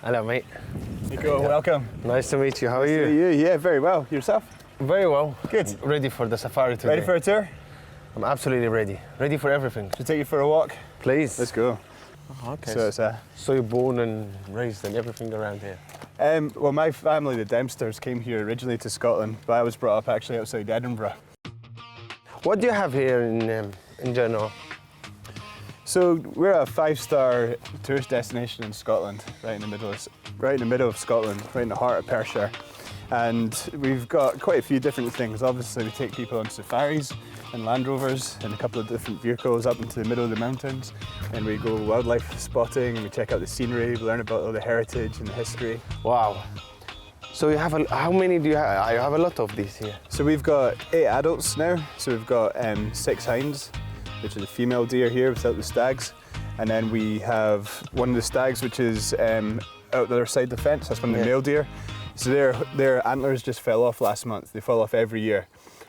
Hello, mate. Miko, welcome. Nice to meet you. How are you? Yeah, very well. Yourself? Very well. Good. Ready for the safari today. Ready for a tour? I'm absolutely ready. Ready for everything. Should I take you for a walk? Please. Let's go. Oh, okay. So it's So you're born and raised and everything around here? well, my family, the Dempsters, came here originally to Scotland, but I was brought up actually outside Edinburgh. What do you have here in general? So we're a 5-star tourist destination in Scotland, right in the middle of Scotland, right in the heart of Perthshire. And we've got quite a few different things. Obviously, we take people on safaris and Land Rovers and a couple of different vehicles up into the middle of the mountains. And we go wildlife spotting and we check out the scenery, we learn about all the heritage and the history. Wow. So you have how many do you have? I have a lot of these here. So we've got 8 adults now. So we've got 6 hinds, which is a female deer here without the stags. And then we have one of the stags, which is out the other side of the fence. That's one of the male deer. So their antlers just fell off last month. They fall off every year.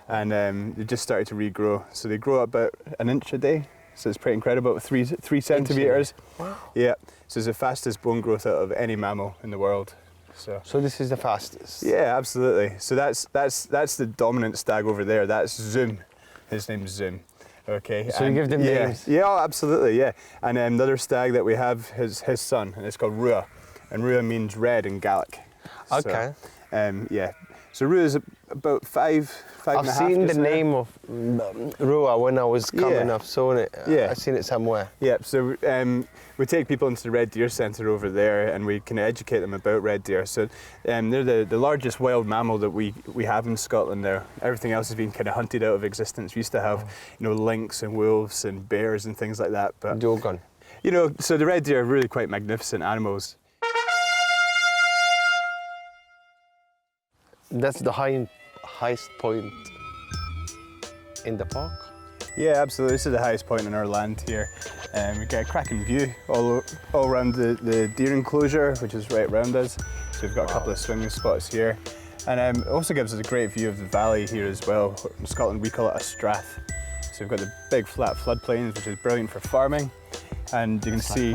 And they just started to regrow. So they grow about an inch a day. So it's pretty incredible, 3 centimetres. Wow. Yeah, so it's the fastest bone growth out of any mammal in the world. So this is the fastest? Yeah, absolutely. So that's the dominant stag over there. That's Zoom. His name's Zoom. Okay. So you give them names? Yeah, oh, absolutely, yeah. And the other stag that we have is his son, and it's called Rua. And Rua means red in Gaelic. Okay. So, yeah. So Rua is about 5 and a half. I've seen the name of Rua when I was coming. I've seen it. I've seen it somewhere. Yeah. So we take people into the Red Deer Centre over there, and we can educate them about red deer. So they're the largest wild mammal that we have in Scotland now. Everything else has been kind of hunted out of existence. We used to have lynx and wolves and bears and things like that. But They're all gone. So the red deer are really quite magnificent animals. That's the highest point in the park? Yeah, absolutely. This is the highest point in our land here. We get a cracking view all around the deer enclosure, which is right around us. So we've got a couple of swimming spots here. And it also gives us a great view of the valley here as well. In Scotland, we call it a strath. So we've got the big flat floodplains, which is brilliant for farming. And you can see,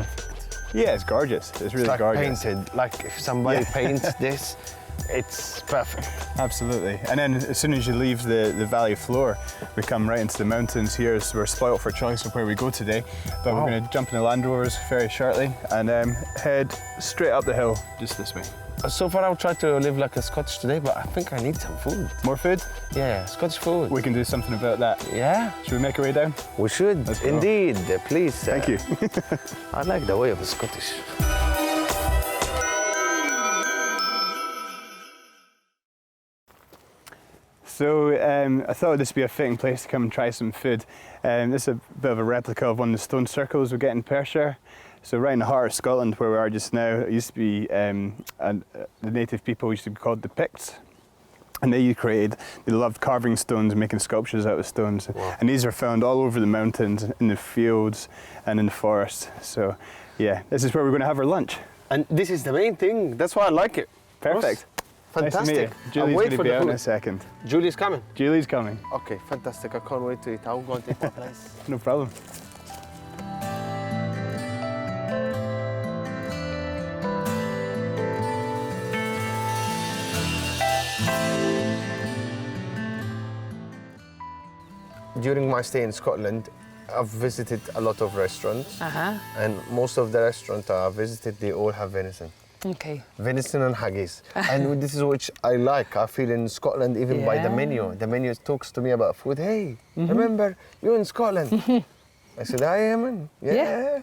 yeah, it's gorgeous. It's really gorgeous. Painted. Like if somebody paints this, it's perfect. Absolutely. And then as soon as you leave the valley floor, we come right into the mountains here. So we're spoilt for choice of where we go today. But we're going to jump in the Land Rovers very shortly and head straight up the hill, just this way. So far I'll try to live like a Scottish today, but I think I need some food. More food? Yeah, Scottish food. We can do something about that. Yeah? Should we make our way down? We should, indeed. Please. Thank you. I like the way of the Scottish. So I thought this would be a fitting place to come and try some food. This is a bit of a replica of one of the stone circles we get in Perthshire. So right in the heart of Scotland where we are just now, it used to be, the native people used to be called the Picts. And they loved carving stones and making sculptures out of stones. Wow. And these are found all over the mountains, in the fields and in the forest. So yeah, this is where we're going to have our lunch. And this is the main thing, that's why I like it. Perfect. Fantastic. Nice to meet you. Julie's going to be out in a second. Julie's coming? Julie's coming. Okay, fantastic. I can't wait to eat. I'll go and take my place. No problem. During my stay in Scotland, I've visited a lot of restaurants. And most of the restaurants I visited, they all have venison. Okay. Venison and haggis. And this is which I like. I feel in Scotland, even by the menu. The menu talks to me about food. Hey, remember, you're in Scotland. I said, I am. Yeah.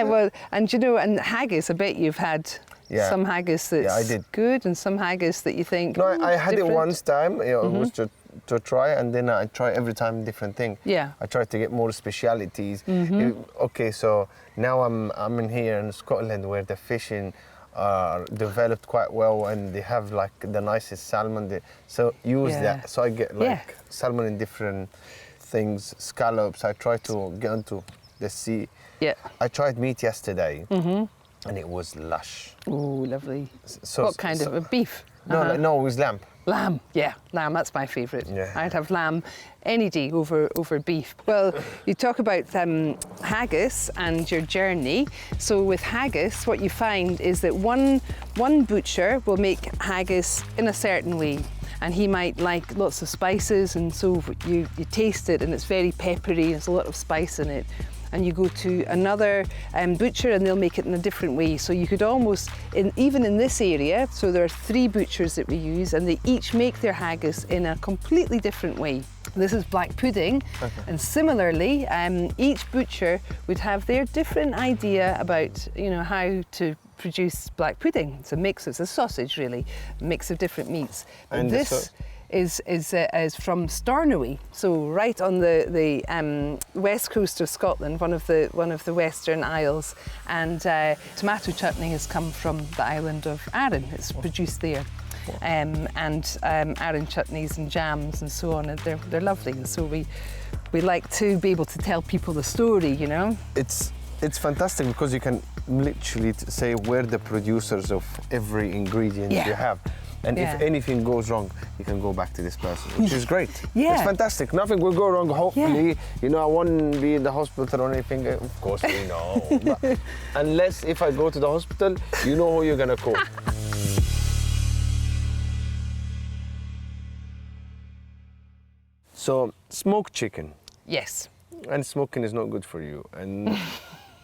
Well, and and haggis, I bet you've had some haggis that's good and some haggis that you think, No, I had different. it once time. It was to try, and then I try every time different thing. Yeah. I try to get more specialities. Okay, so now I'm in here in Scotland where the fishing are developed quite well, and they have like the nicest salmon. So use that. So I get like salmon in different things, scallops. I try to get into the sea. Yeah. I tried meat yesterday, and it was lush. Oh, lovely. So, what kind of beef? No, it was lamb. Lamb, yeah, lamb, that's my favourite. Yeah. I'd have lamb any day over beef. Well, you talk about haggis and your journey. So with haggis, what you find is that one butcher will make haggis in a certain way, and he might like lots of spices, and so you taste it and it's very peppery, there's a lot of spice in it. And you go to another butcher and they'll make it in a different way. So you could almost, even in this area, so there are 3 butchers that we use, and they each make their haggis in a completely different way. This is black pudding, and similarly, each butcher would have their different idea about, how to produce black pudding. It's a mix, it's a sausage really, a mix of different meats. And this is from Stornoway, so right on the west coast of Scotland, one of the Western Isles, and tomato chutney has come from the island of Arran. It's produced there, and Arran chutneys and jams and so on, and they're lovely. And so we like to be able to tell people the story, It's fantastic because you can literally say where the producers of every ingredient you have. And if anything goes wrong, you can go back to this person, which is great. Yeah. It's fantastic. Nothing will go wrong, hopefully. I won't be in the hospital or anything. Of course we know. But unless if I go to the hospital, you know who you're going to call. So, smoked chicken. Yes. And smoking is not good for you. And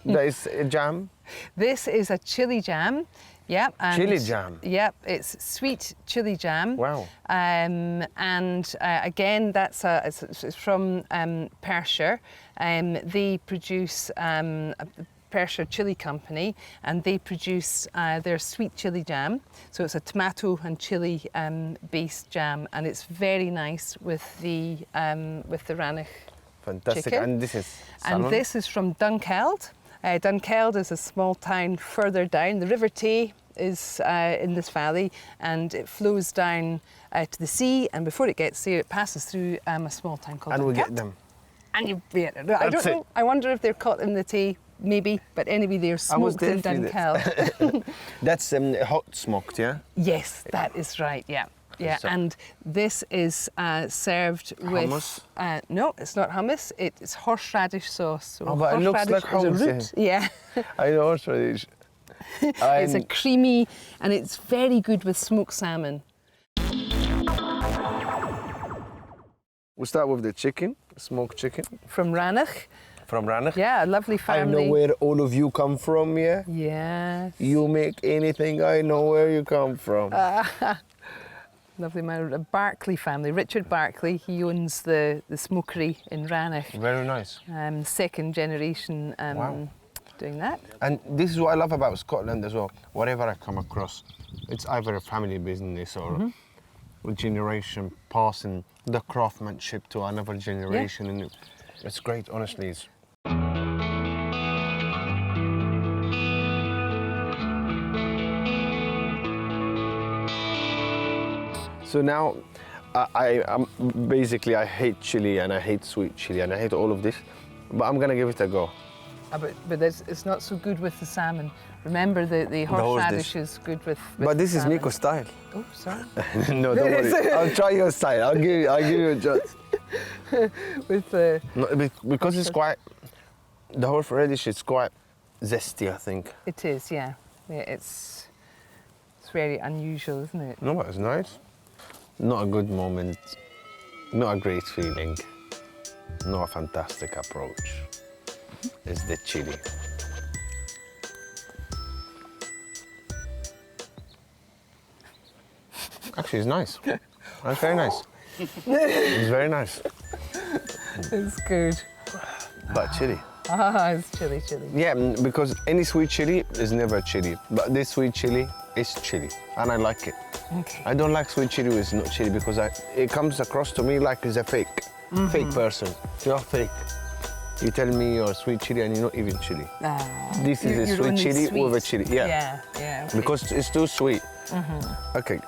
that is a jam. This is a chili jam. Yep. Chili jam. Yep, it's sweet chili jam. Wow. Again, it's from Perthshire. They produce a Perthshire Chili Company, and they produce their sweet chili jam. So it's a tomato and chili based jam, and it's very nice with the Rannoch. Fantastic. Chicken. And this is salmon? And this is from Dunkeld. Dunkeld is a small town further down. The River Tay is in this valley, and it flows down to the sea, and before it gets there, it passes through a small town called And Dunkeld. we get them. And I don't know. I wonder if they're caught in the Tay, maybe. But anyway, they're smoked in Dunkeld. That's hot smoked, yeah? Yes, that is right. Yeah. Yeah, So- and this is served with Hummus? No, it's not hummus. It's horseradish sauce. So But it looks like horseradish is a hummus, root. Yeah, I know horseradish. it's a creamy, and it's very good with smoked salmon. We'll start with the chicken, smoked chicken From Rannoch. from Rannoch. Yeah, a lovely I family. know where all of you come from, yeah? Yes. You make anything, I know where you come from. Lovely man, a Barclay family. Richard Barclay, he owns the smokery in Rannoch. Very nice. Second generation Wow. doing that. And this is what I love about Scotland as well. Whatever I come across, it's either a family business or a generation passing the craftsmanship to another generation. And it's great, honestly. It's So now, I hate chili and I hate sweet chili and I hate all of this, but I'm gonna give it a go. But it's not so good with the salmon. Remember, the horseradish is good with But this is salmon. Miko style. Oh, sorry. No, don't worry. I'll try your style. I'll give you a chance. With the No, because it's quite, the horseradish is quite zesty, I think. it is, yeah. It's very unusual, isn't it? No, but it's nice. Not a good moment, not a great feeling, not a fantastic approach. It's the chili. Actually, it's nice. It's very nice. It's very nice. It's good. But chili. Ah, it's chili. Yeah, because any sweet chili is never chili. But this sweet chili is chili, and I like it. Okay. I don't like sweet chili with not chili because it comes across to me like it's a fake person. You're fake. You tell me you're sweet chili and you're not even chili. This is a You're sweet only chili sweet. with a chili. Yeah. Yeah. Okay. Because it's too sweet. Okay.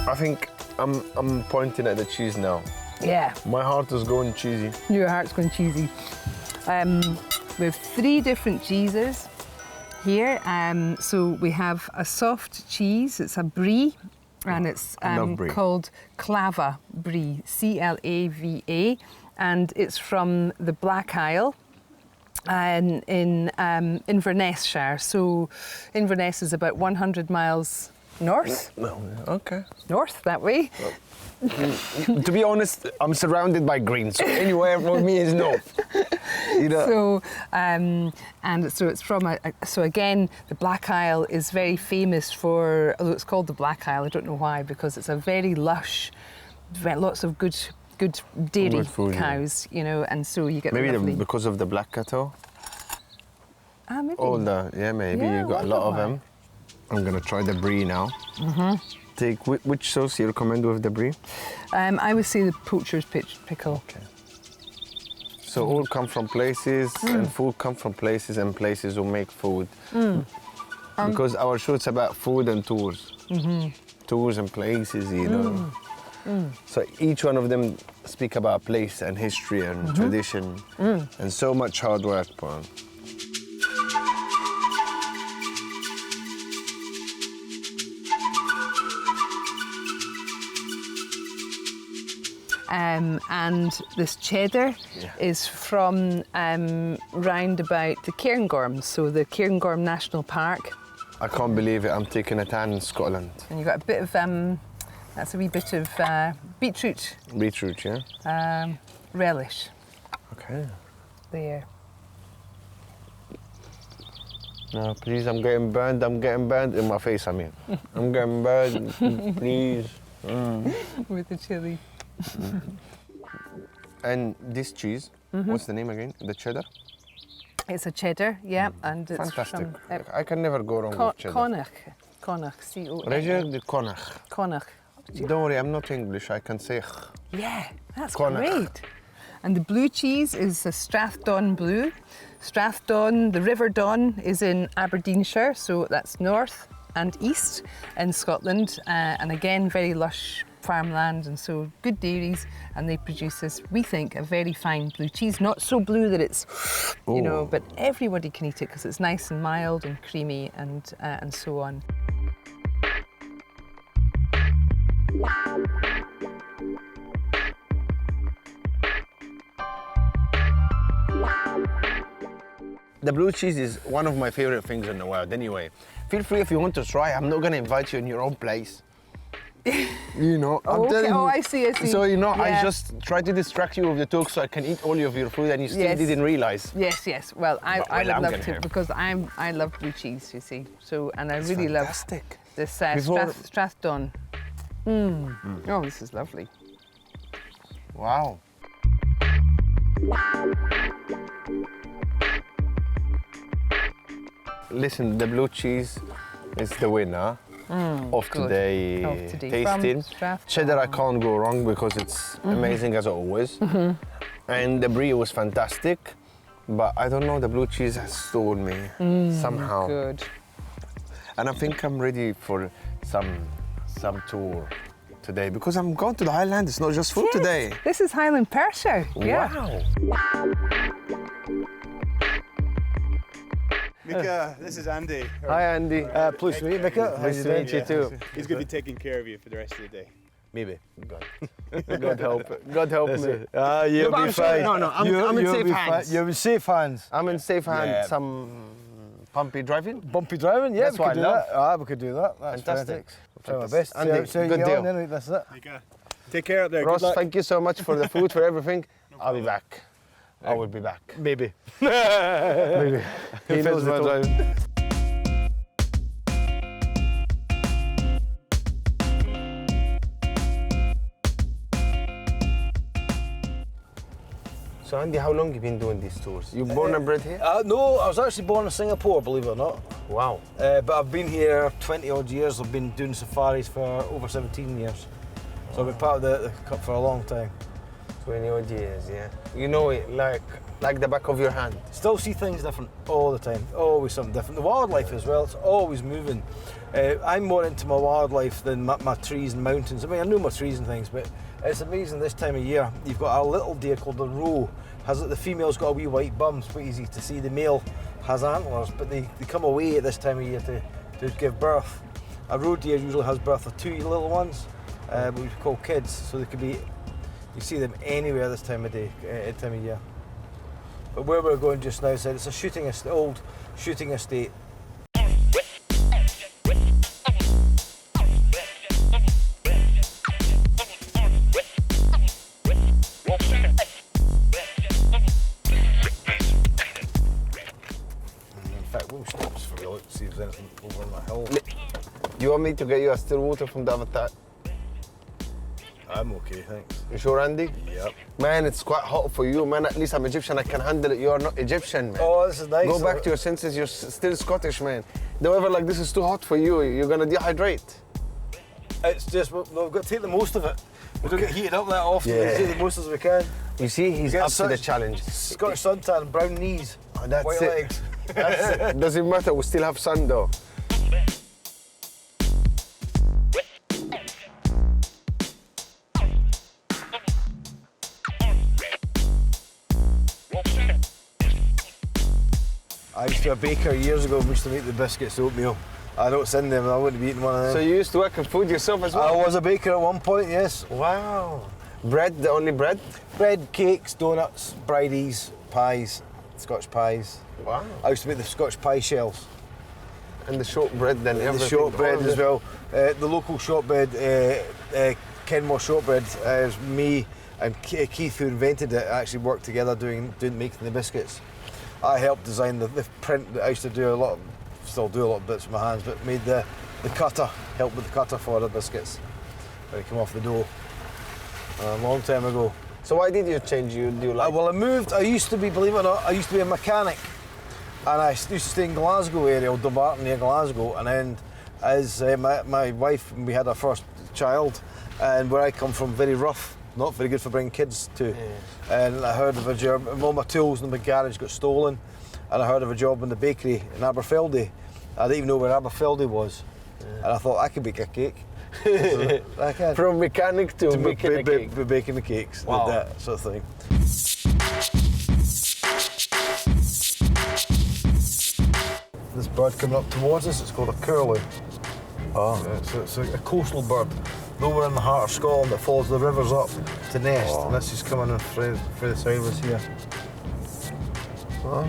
I think I'm pointing at the cheese now. Yeah. My heart is going cheesy. Your heart's going cheesy. We have 3 different cheeses here. So we have a soft cheese. It's a brie, and it's love brie. called Clava brie, C-L-A-V-A, and it's from the Black Isle. And in Inverness-shire. So Inverness is about 100 miles north. Okay. North that way. To be honest, I'm surrounded by green, so anywhere for me is north. You know? So so it's from so again, the Black Isle is very famous for, although it's called the Black Isle, I don't know why, because it's a very lush, lots of good dairy Good food, cows, you know, and so you get Maybe lovely. because of the black cattle. Maybe. All the maybe Yeah, you got a lot of them. I'm gonna try the brie now. Take which sauce you recommend with the brie? I would say the poacher's pickle. Okay. So all come from places, and food come from places, and places who make food. Because our show's about food and tours. Tours and places, you know. So each one of them speak about place and history and tradition, and so much hard work, Paul. And this cheddar is from round about the Cairngorms, so the Cairngorm National Park. I can't believe it, I'm taking a tan in Scotland. And you've got a bit of, that's a wee bit of beetroot Beetroot, yeah? relish Okay. there. No, please, I'm getting burned in my face, I mean. I'm getting burned, please. With the chilli. And this cheese, what's the name again? The cheddar? It's a cheddar, yeah, and it's Fantastic. from I can never go wrong with cheddar. Connacht, C-O-N. Roger de Connacht. Connacht. Don't worry, I'm not English, I can say Yeah, that's Connacht. great. And the blue cheese is a Strathdon Blue. Strathdon, the River Don, is in Aberdeenshire, so that's north and east in Scotland. And again, very lush farmland, and so good dairies, and they produce this, we think, a very fine blue cheese. Not so blue that it's, you know, but everybody can eat it because it's nice and mild and creamy and so on. The blue cheese is one of my favorite things in the world anyway. Feel free if you want to try, I'm not gonna invite you in your own place. You know, I'm telling you. Oh, I see. So, you know, I Yeah. just try to distract you with the talk so I can eat all of your food and you still Yes. didn't realize. Yes. Well, I Well, would I'm love gonna to have- because I love blue cheese, you see. So, and I really love Fantastic. this Before- Strathdon. Oh, this is lovely. Wow. Listen, the blue cheese is the winner of good. today Of today. tasting. From Strathdon. Cheddar I can't go wrong because it's amazing as always. And the brie was fantastic, but I don't know, the blue cheese has stole me somehow. Good. And I think I'm ready for some tour today because I'm going to the Highland. It's not just food Yes, today. This is Highland Perthshire. Yeah. Wow. Mika, this is Andy. Hi, Andy. Pleased to meet you, Mika. Nice to meet you too. He's going to be taking care of you for the rest of the day. Maybe. God help me. You'll No, be but I'm sure- fine. no, I'm in You'll safe be hands. fine. You'll be safe hands. I'm in safe hands. Yeah. Some pumpy driving. Bumpy driving, yeah, That's we what could I do love. that. We could do that. That's Fantastic. I'll try my best. Andy, See how you good get deal. on, then, that's it. Mika, take care out there. Ross, Good luck. thank you so much for the food, for everything. I'll be back. I will be back. Maybe. Maybe. He knows my it all. driving. So Andy, how long you been doing these tours? You born and bred here? No, I was actually born in Singapore, believe it or not. Wow. But I've been here 20 odd years. I've been doing safaris for over 17 years. So I've been part of the Cup for a long time. 20 odd years, yeah. You know it like the back of your hand. Still see things different all the time, always something different. The wildlife as well, it's always moving. I'm more into my wildlife than my trees and mountains. I mean, I know my trees and things, but it's amazing this time of year. You've got a little deer called the roe. The female's got a wee white bum, it's quite easy to see. The male has antlers, but they come away at this time of year to give birth. A roe deer usually has birth of 2 little ones, which we call kids, so they could be, you see them anywhere this time of day, time of year. But where we're going just now, it's a old shooting estate. See if there's anything over on that hill. You want me to get you a still water from the other side? I'm okay, thanks. You sure, Andy? Yep. Man, it's quite hot for you, man. At least I'm Egyptian, I can handle it. You're not Egyptian, man. Oh, this is nice. Go back to your senses, you're still Scottish, man. The weather like this is too hot for you. You're gonna dehydrate. It's just, we've got to take the most of it. We don't get heated up that often. Yeah. We take the most as we can. You see, he's Get up to the challenge. Scottish suntan, brown knees, Oh, that's white it. legs. That's it. Doesn't matter, we still have sun though. I used to be a baker years ago. We used to make the biscuits, the oatmeal. I don't send them, I wouldn't be eating one of them. So you used to work in food yourself as well? I was a baker at one point, yes. Wow. Bread, the only bread? Bread, cakes, donuts, bridies, pies, Scotch pies. Wow. I used to make the Scotch pie shells. And the shortbread then, everything. The shortbread all of as it. well. The local shortbread, Kenmore shortbread, is me and Keith, who invented it, actually worked together making the biscuits. I helped design the print. I used to do a lot, still do a lot of bits with my hands, but made the cutter, helped with the cutter for the biscuits when they come off the dough a long time ago. So why did you change? Do you like? Well, I moved. I used to be, believe it or not, I used to be a mechanic, and I used to stay in Glasgow area, or Dumbarton near Glasgow, and then as my wife, we had our first child, and where I come from, very rough, not very good for bringing kids to. Yeah. And I heard of a job, all my tools in the garage got stolen, and I heard of a job in the bakery in Aberfeldy. I didn't even know where Aberfeldy was, and I thought I could bake a cake. So I can. From mechanic to making a cake. Baking the cakes, Wow. that sort of thing. This bird coming up towards us, it's called a curlew. Oh. It's a coastal bird. Though we're in the heart of Scotland, it follows the rivers up to nest, Oh. and this is coming in through the side of us here. Oh.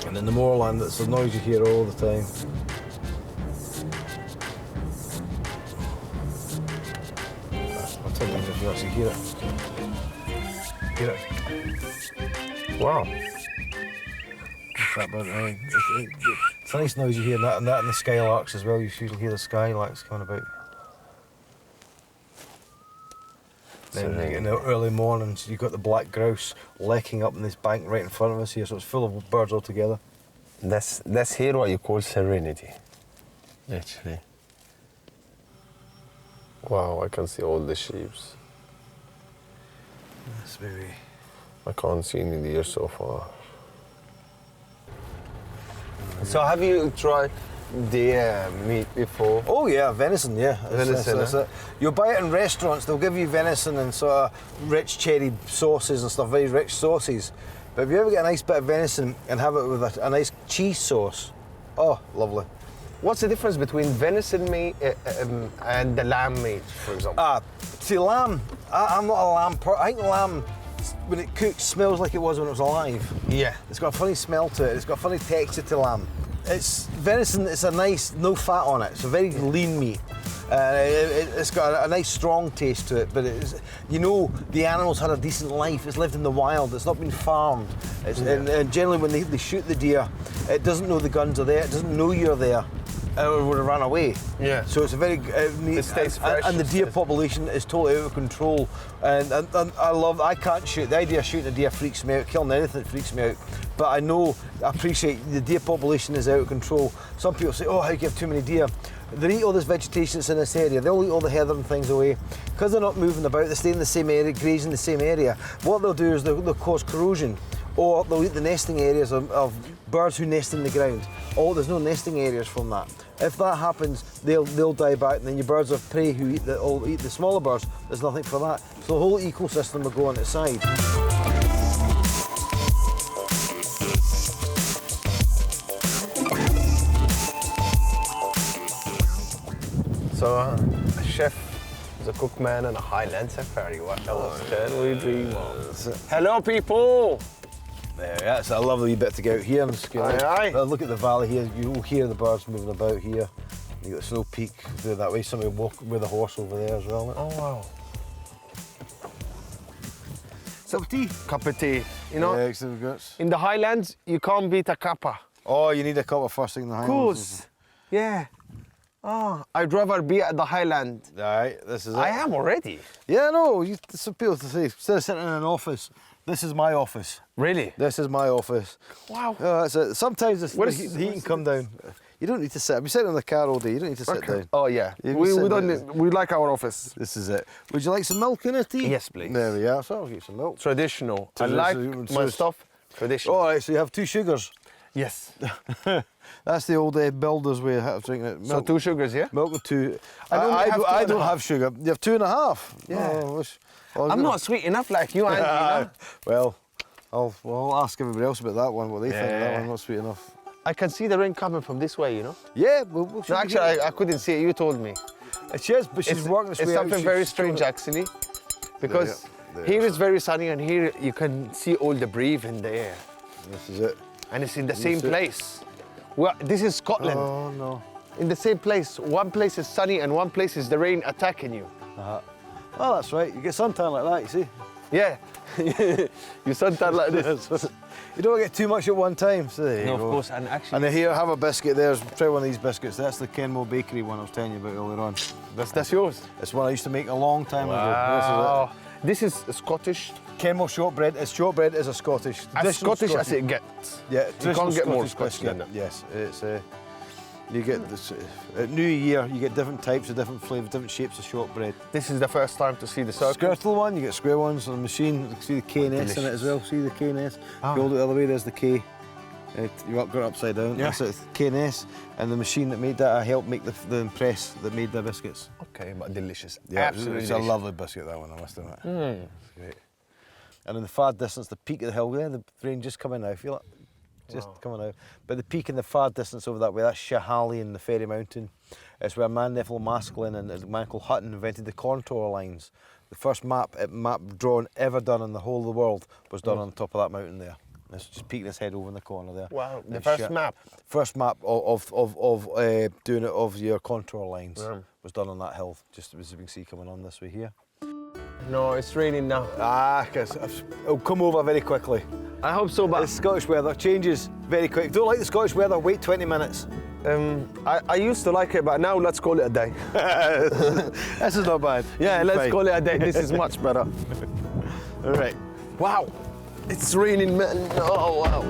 And in the moorland, it's a noise you hear all the time. I'll tell you if you actually hear it. Hear it? Wow. That bird, right? It's a nice noise you hear, and that and the skylarks as well. You usually hear the skylarks coming about. Then in the early mornings, you've got the black grouse lecking up in this bank right in front of us here, so it's full of birds all together. That's here what you call serenity, actually. Wow, I can see all the sheep. That's very... I can't see any deer so far. So have you tried deer meat before? Oh yeah, venison, yeah. Venison, It's you'll buy it in restaurants, they'll give you venison and sort of rich cherry sauces and stuff, very rich sauces. But if you ever get a nice bit of venison and have it with a nice cheese sauce, oh, lovely. What's the difference between venison meat and the lamb meat, for example? See, lamb, I'm not a lamb I think lamb, when it cooks, smells like it was when it was alive. Yeah. It's got a funny smell to it, it's got a funny texture to lamb. It's venison, it's a nice, no fat on it, it's a very lean meat. It's got a nice strong taste to it, but it's, you know, the animal's had a decent life, it's lived in the wild, it's not been farmed. And generally when they shoot the deer, it doesn't know the guns are there, it doesn't know you're there, or it would have run away. Yeah. So it's a very It stays fresh. and the deer population is totally out of control. And I can't shoot. The idea of shooting a deer freaks me out. Killing anything freaks me out. But I appreciate the deer population is out of control. Some people say, oh, how do you have too many deer? They eat all this vegetation that's in this area. They'll eat all the heather and things away. Because they're not moving about, they stay in the same area, grazing the same area. What they'll do is they'll cause corrosion. Or they'll eat the nesting areas of birds who nest in the ground. Oh, there's no nesting areas from that. If that happens, they'll die back, and then your birds of prey who eat the smaller birds, there's nothing for that. So the whole ecosystem will go on its side. So, a chef, a cookman, and a Highland safari. What else can we dream of? Hello, people! There, that's a lovely bit to get out here in Scotland. Aye, aye. Look at the valley here. You will hear the birds moving about here. You got the snow peak through that way. Somebody walk with a horse over there as well. Oh, wow. Cup of tea. Cup of tea. You know, Yeah, excellent guts. in the Highlands, you can't beat a cuppa. Oh, you need a cup of first thing in the Of Highlands. course. Yeah. Oh, I'd rather be at the Highland. Alright, this is it. I am already. Yeah, no, some people to say, instead of sitting in an office, this is my office. Really? This is my office. Wow. That's it. Sometimes the Where's- heat can come down. You don't need to sit. I've been sitting in the car all day. You don't need to sit down. Oh yeah. You We sit don't. there. We like our office. This is it. Would you like some milk in a tea? Yes, please. There we are. So I'll get some milk. Traditional. I Traditional. like my stuff traditional. All right, so you have 2 sugars. Yes. That's the old builder's way of drinking it. So Milk, 2 sugars, yeah? milk with 2. I don't have two I and a don't half. have sugar. You have 2.5. Yeah. Oh, well, I'm not sweet enough like you, Andy. You know? Well, I'll ask everybody else about that one. What they think of that Yeah. one. Not sweet enough. I can see the rain coming from this way, you know? Yeah, we'll No, should be actually, good. I couldn't see it. You told me. She is, but she's working this It's way out. something very strange, actually, because here it's very sunny, and here you can see all the breeze in the air, This is it. and it's in the same That's it. place. Well, this is Scotland. Oh no. In the same place. One place is sunny, and one place is the rain attacking you. Well, that's right. You get suntan like that, you see. Yeah. You suntan like this. You don't get too much at one time. So there you No, go. of course, and actually, And here, have a biscuit. There's try one of these biscuits. That's the Kenmore Bakery one I was telling you about earlier on. that's yours. It's one I used to make a long time ago. Wow. This is Scottish, This is it. Kenmore shortbread. Shortbread is a Scottish. as traditional Scottish as it gets. Yeah, You can't get more traditional Scottish than that. Yes, it's. You get this at New Year. You get different types of different flavours, different shapes of shortbread. This is the first time to see the circle. Skirtle one, you get square ones on the machine. You can see the K and S in it as well. See the K and S. Ah. If you hold it the other way, there's the K. You got it upside down. Yeah. That's it, K and S. And the machine that made that, I helped make the press that made the biscuits. Okay, but delicious. Yeah, Absolutely it's a delicious. lovely biscuit, that one, I must admit. It's great. And in the far distance, the peak of the hill there, the rain just coming now, feel it? Just coming out. But the peak in the far distance over that way, that's Shahali in the Fairy Mountain. It's where a man, Nephilim Masculine, and a man called Hutton invented the contour lines. The first map drawn ever done in the whole of the world was done on the top of that mountain there. It's just peeking its head over in the corner there. Wow, the And first map. First map of doing it of your contour lines was done on that hill, just as you can see coming on this way here. No, it's raining now. Because it'll come over very quickly. I hope so, The but Scottish weather changes very quick. Don't like the Scottish weather, wait 20 minutes. I used to like it, but now let's call it a day. This is not bad. Yeah, let's Fine. call it a day. This is much better. All right. Wow, it's raining, man. Oh, wow.